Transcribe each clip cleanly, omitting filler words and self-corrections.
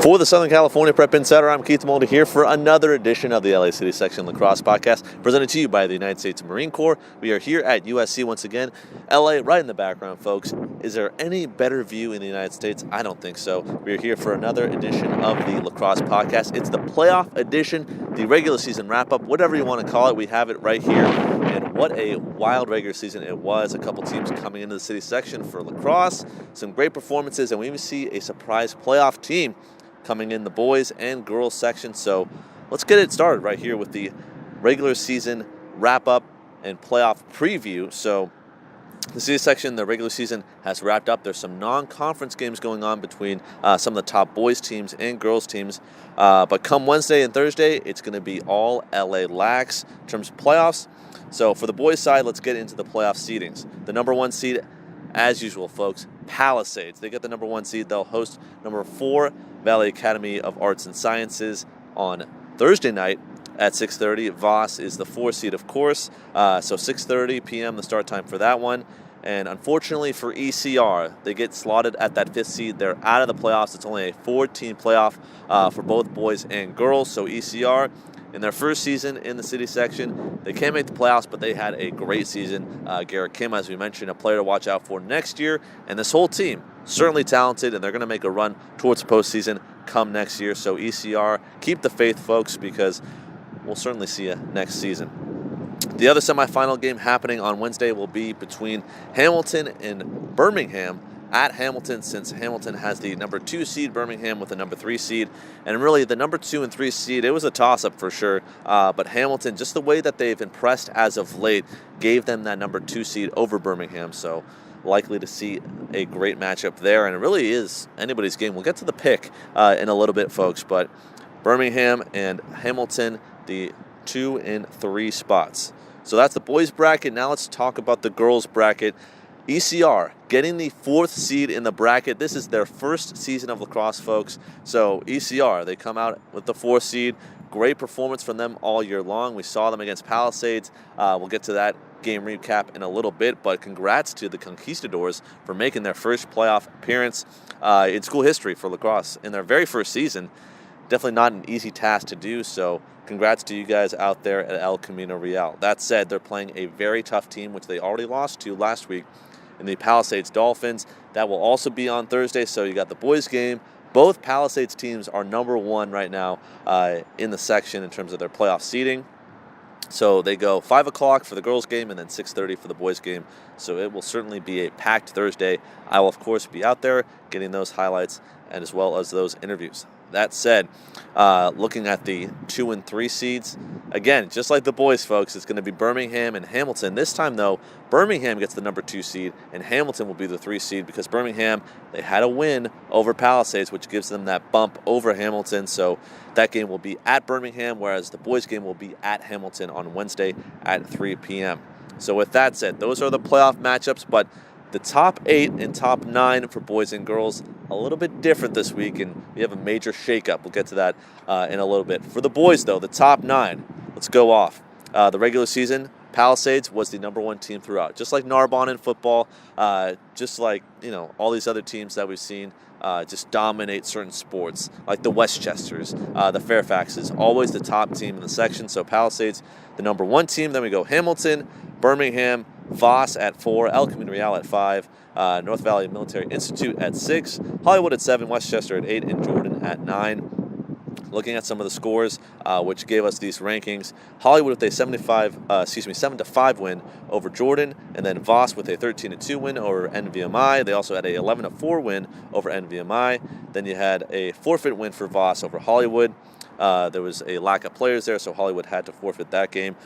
For the Southern California Prep Insider, I'm Keith Mulder here for another edition of the LA City Section Lacrosse Podcast, presented to you by the United States Marine Corps. We are here at USC once again. LA right in the background, folks. Is there any better view in the United States? I don't think so. We are here for another edition of the Lacrosse Podcast. It's the playoff edition, the regular season wrap-up, whatever you want to call it. We have it right here. And what a wild regular season it was. A couple teams coming into the City Section for lacrosse. Some great performances, and we even see a surprise playoff team coming in the boys and girls section. So let's get it started right here with the regular season wrap-up and playoff preview. So the City Section, the regular season has wrapped up. There's some non-conference games going on between some of the top boys teams and girls teams. But come Wednesday and Thursday, it's going to be all LA Lax in terms of playoffs. So for the boys side, let's get into the playoff seedings. The number one seed, as usual, folks, Palisades. They get the number one seed. They'll host number 4 Valley Academy of Arts and Sciences on Thursday night at 6:30. Voss is the 4 seed, of course. So 6:30 p.m. the start time for that one. And unfortunately for ECR, they get slotted at that 5th seed. They're out of the playoffs. It's only a 4-team playoff for both boys and girls. So ECR, in their first season in the City Section, they can't make the playoffs, but they had a great season. Garrett Kim, as we mentioned, a player to watch out for next year. And this whole team, certainly talented, and they're going to make a run towards the postseason come next year. So ECR, keep the faith, folks, because we'll certainly see you next season. The other semifinal game happening on Wednesday will be between Hamilton and Birmingham at Hamilton, since Hamilton has the number 2 seed, Birmingham with the number 3 seed. And really, the number 2 and 3 seed, it was a toss-up for sure. But Hamilton, just the way that they've impressed as of late, gave them that number 2 seed over Birmingham. So likely to see a great matchup there. And it really is anybody's game. We'll get to the pick in a little bit, folks. But Birmingham and Hamilton, the 2 and 3 spots. So that's the boys bracket. Now let's talk about the girls bracket. ECR getting the 4th seed in the bracket. This is their first season of lacrosse, folks. So ECR, they come out with the 4th seed. Great performance from them all year long. We saw them against Palisades. We'll get to that game recap in a little bit, but congrats to the Conquistadors for making their first playoff appearance in school history for lacrosse in their very first season. Definitely not an easy task to do, so congrats to you guys out there at El Camino Real. That said, they're playing a very tough team, which they already lost to last week in the Palisades Dolphins. That will also be on Thursday, so you got the boys game. Both Palisades teams are number 1 right now in the section in terms of their playoff seeding. So they go 5 o'clock for the girls game and then 6:30 for the boys game. So it will certainly be a packed Thursday. I will, of course, be out there getting those highlights and as well as those interviews. That said, looking at the 2 and 3 seeds, again, just like the boys, folks, it's going to be Birmingham and Hamilton. This time, though, Birmingham gets the number 2 seed, and Hamilton will be the 3 seed because Birmingham, they had a win over Palisades, which gives them that bump over Hamilton. So that game will be at Birmingham, whereas the boys game will be at Hamilton on Wednesday at 3 p.m. So with that said, those are the playoff matchups, but the top 8 and top 9 for boys and girls, a little bit different this week, and we have a major shakeup. We'll get to that in a little bit. For the boys, though, the top 9, let's go off. The regular season, Palisades was the number 1 team throughout. Just like Narbonne in football, just like, all these other teams that we've seen just dominate certain sports, like the Westchesters, the Fairfaxes, always the top team in the section. So Palisades, the number 1 team. Then we go Hamilton, Birmingham, Voss at 4, El Camino Real at 5, North Valley Military Institute at 6, Hollywood at 7, Westchester at 8, and Jordan at 9. Looking at some of the scores, which gave us these rankings, Hollywood with a 7-5 win over Jordan, and then Voss with a 13-2 win over NVMI. They also had a 11-4 win over NVMI. Then you had a forfeit win for Voss over Hollywood. There was a lack of players there, so Hollywood had to forfeit that game.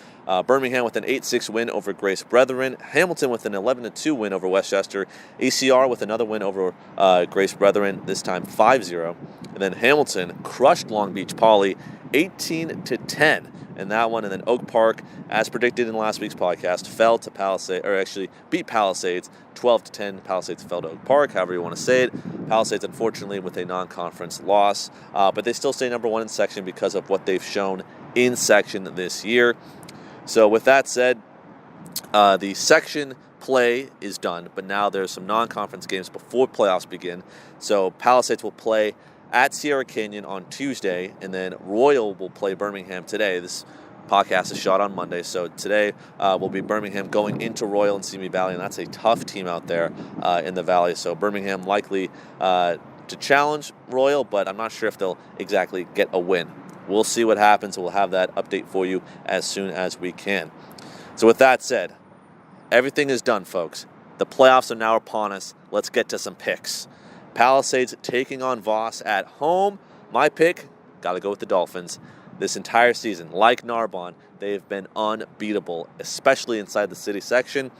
Birmingham with an 8-6 win over Grace Brethren. Hamilton with an 11-2 win over Westchester. ECR with another win over Grace Brethren, this time 5-0. And then Hamilton crushed Long Beach Poly 18-10 in that one. And then Oak Park, as predicted in last week's podcast, fell to Palisades, or actually beat Palisades 12-10. Palisades fell to Oak Park, however you want to say it. Palisades, unfortunately, with a non-conference loss, but they still stay number 1 in section because of what they've shown in section this year. So with that said, the section play is done, but now there's some non-conference games before playoffs begin. So Palisades will play at Sierra Canyon on Tuesday, and then Royal will play Birmingham today. This podcast is shot on Monday, so today will be Birmingham going into Royal and Simi Valley, and that's a tough team out there in the Valley. So Birmingham likely to challenge Royal, but I'm not sure if they'll exactly get a win. We'll see what happens. We'll have that update for you as soon as we can. So with that said, everything is done, folks. The playoffs are now upon us. Let's get to some picks. Palisades taking on Voss at home. My pick, got to go with the Dolphins. This entire season, like Narbonne, they've been unbeatable, especially inside the city section.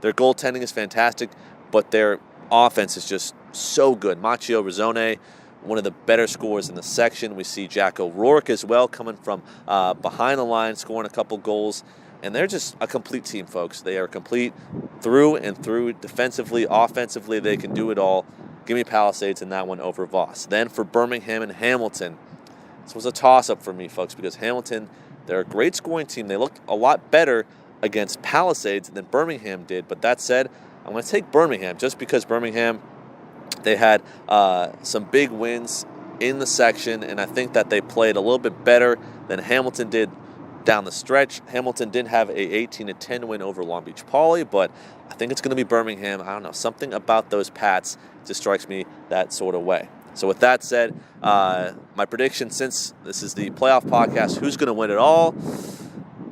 Their goaltending is fantastic, but their offense is just so good. Machio Rizzone, one of the better scorers in the section. We see Jack O'Rourke as well coming from behind the line, scoring a couple goals. And they're just a complete team, folks. They are complete through and through. Defensively, offensively, they can do it all. Give me Palisades in that one over Voss. Then for Birmingham and Hamilton, this was a toss-up for me, folks, because Hamilton, they're a great scoring team. They looked a lot better against Palisades than Birmingham did. But that said, I'm going to take Birmingham just because Birmingham, they had some big wins in the section, and I think that they played a little bit better than Hamilton did down the stretch. Hamilton didn't have a 18-10 win over Long Beach Poly, but I think it's going to be Birmingham. I don't know. Something about those Pats just strikes me that sort of way. So with that said, my prediction, since this is the playoff podcast, who's going to win it all?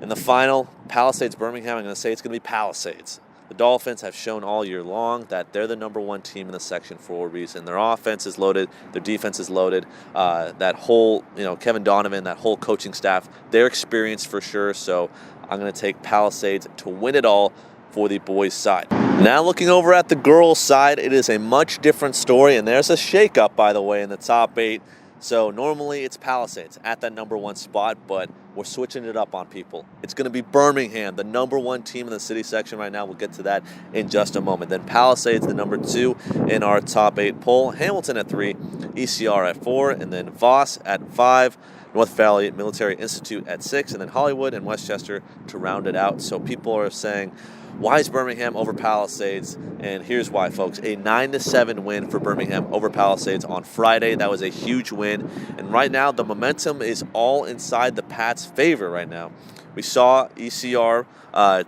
In the final, Palisades-Birmingham, I'm going to say it's going to be Palisades. The Dolphins have shown all year long that they're the number one team in the section for a reason. Their offense is loaded. Their defense is loaded. That whole, Kevin Donovan, that whole coaching staff, they're experienced for sure. So I'm going to take Palisades to win it all for the boys' side. Now looking over at the girls' side, it is a much different story. And there's a shakeup, by the way, in the top 8. So normally it's Palisades at that number 1 spot, but we're switching it up on people. It's going to be Birmingham, the number 1 team in the city section right now. We'll get to that in just a moment. Then Palisades, the number 2 in our top 8 poll. Hamilton at 3, ECR at 4, and then Voss at 5. North Valley Military Institute at 6, and then Hollywood and Westchester to round it out. So people are saying, why is Birmingham over Palisades? And here's why, folks. A 9-7 win for Birmingham over Palisades on Friday. That was a huge win. And right now, the momentum is all inside the Pats' favor right now. We saw ECR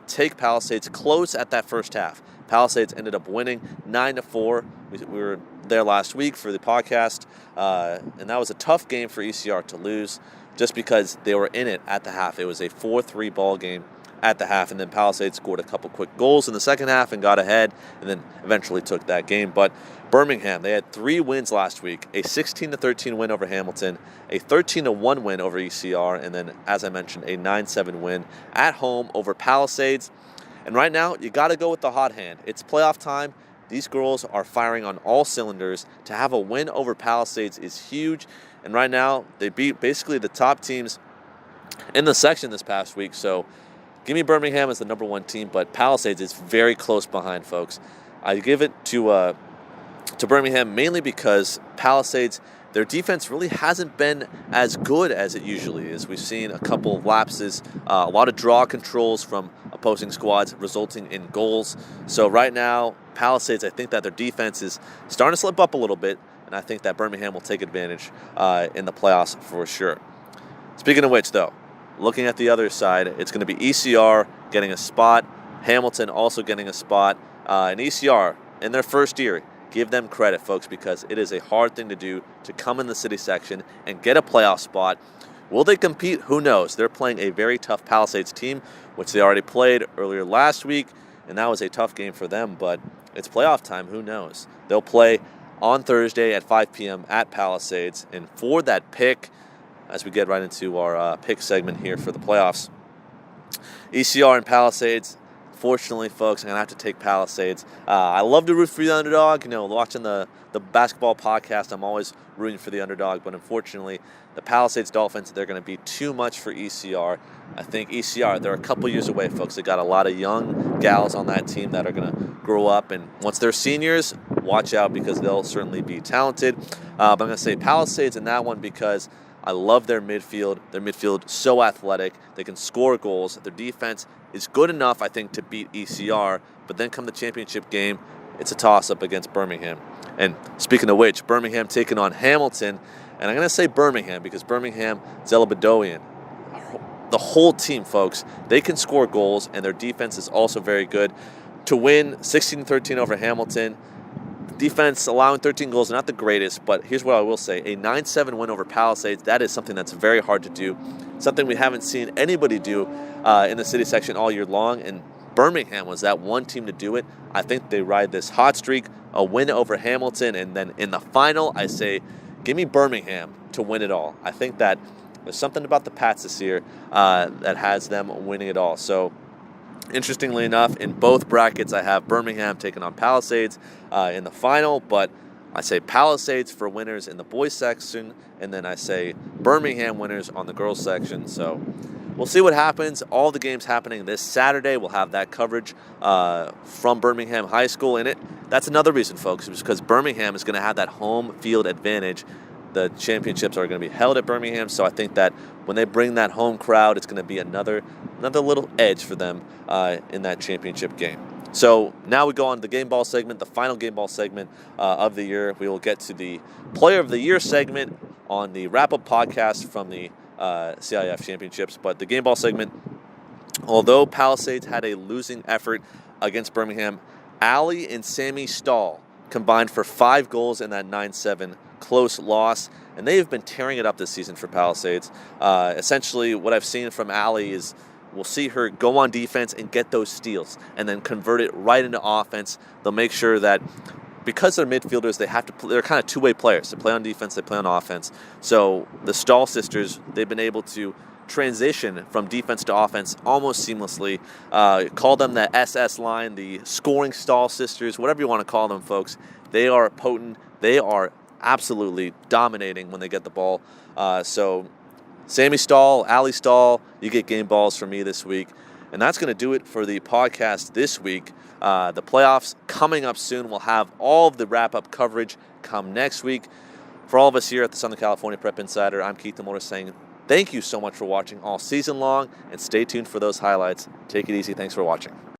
take Palisades close at that first half. Palisades ended up winning 9-4. We were there last week for the podcast, and that was a tough game for ECR to lose just because they were in it at the half. It was a 4-3 ball game at the half, and then Palisades scored a couple quick goals in the second half and got ahead, and then eventually took that game. But Birmingham, they had 3 wins last week, a 16-13 win over Hamilton, a 13-1 win over ECR, and then, as I mentioned, a 9-7 win at home over Palisades. And right now, you got to go with the hot hand. It's playoff time. These girls are firing on all cylinders. To have a win over Palisades is huge. And right now, they beat basically the top teams in the section this past week. So give me Birmingham as the number 1 team, but Palisades is very close behind, folks. I give it to Birmingham mainly because Palisades, their defense really hasn't been as good as it usually is. We've seen a couple of lapses, a lot of draw controls from opposing squads resulting in goals. So right now, Palisades, I think that their defense is starting to slip up a little bit, and I think that Birmingham will take advantage in the playoffs for sure. Speaking of which, though, looking at the other side, it's going to be ECR getting a spot, Hamilton also getting a spot, and ECR in their first year. Give them credit, folks, because it is a hard thing to do to come in the city section and get a playoff spot. Will they compete? Who knows? They're playing a very tough Palisades team, which they already played earlier last week, and that was a tough game for them, but it's playoff time. Who knows? They'll play on Thursday at 5 p.m. at Palisades, and for that pick, as we get right into our pick segment here for the playoffs, ECR and Palisades. Fortunately, folks, I'm going to have to take Palisades. I love to root for the underdog. Watching the basketball podcast, I'm always rooting for the underdog. But unfortunately, the Palisades Dolphins, they're going to be too much for ECR. I think ECR, they're a couple years away, folks. They got a lot of young gals on that team that are going to grow up. And once they're seniors, watch out because they'll certainly be talented. But I'm going to say Palisades in that one because I love their midfield. Their midfield so athletic. They can score goals. Their defense is good enough, I think, to beat ECR. But then come the championship game, it's a toss-up against Birmingham. And speaking of which, Birmingham taking on Hamilton. And I'm going to say Birmingham because Birmingham, Zelabadoian, the whole team, folks, they can score goals, and their defense is also very good. To win 16-13 over Hamilton, defense allowing 13 goals, not the greatest, but here's what I will say. A 9-7 win over Palisades, that is something that's very hard to do, something we haven't seen anybody do in the city section all year long, and Birmingham was that one team to do it. I think they ride this hot streak, a win over Hamilton, and then in the final, I say, give me Birmingham to win it all. I think that there's something about the Pats this year that has them winning it all. So, interestingly enough, in both brackets, I have Birmingham taking on Palisades in the final, but I say Palisades for winners in the boys section, and then I say Birmingham winners on the girls section. So we'll see what happens. All the games happening this Saturday. We'll have that coverage from Birmingham High School in it. That's another reason, folks, is because Birmingham is going to have that home field advantage. The championships are going to be held at Birmingham, so I think that when they bring that home crowd, it's going to be another little edge for them in that championship game. So now we go on to the game ball segment, the final game ball segment of the year. We will get to the Player of the Year segment on the wrap-up podcast from the CIF championships. But the game ball segment, although Palisades had a losing effort against Birmingham, Allie and Sammy Stahl combined for 5 goals in that 9-7 close loss, and they have been tearing it up this season for Palisades. Essentially, what I've seen from Allie is we'll see her go on defense and get those steals and then convert it right into offense. They'll make sure that because they're midfielders, they're kind of two-way players. They play on defense, they play on offense. So the Stahl sisters, they've been able to transition from defense to offense almost seamlessly. Call them the SS line, the scoring Stahl sisters, whatever you want to call them, folks. They are potent. They are absolutely dominating when they get the ball. So Sammy Stahl, Allie Stahl, you get game balls from me this week. And that's going to do it for the podcast this week. The playoffs coming up soon. We'll have all of the wrap-up coverage come next week. For all of us here at the Southern California Prep Insider, I'm Keith DeMora saying thank you so much for watching all season long, and stay tuned for those highlights. Take it easy. Thanks for watching.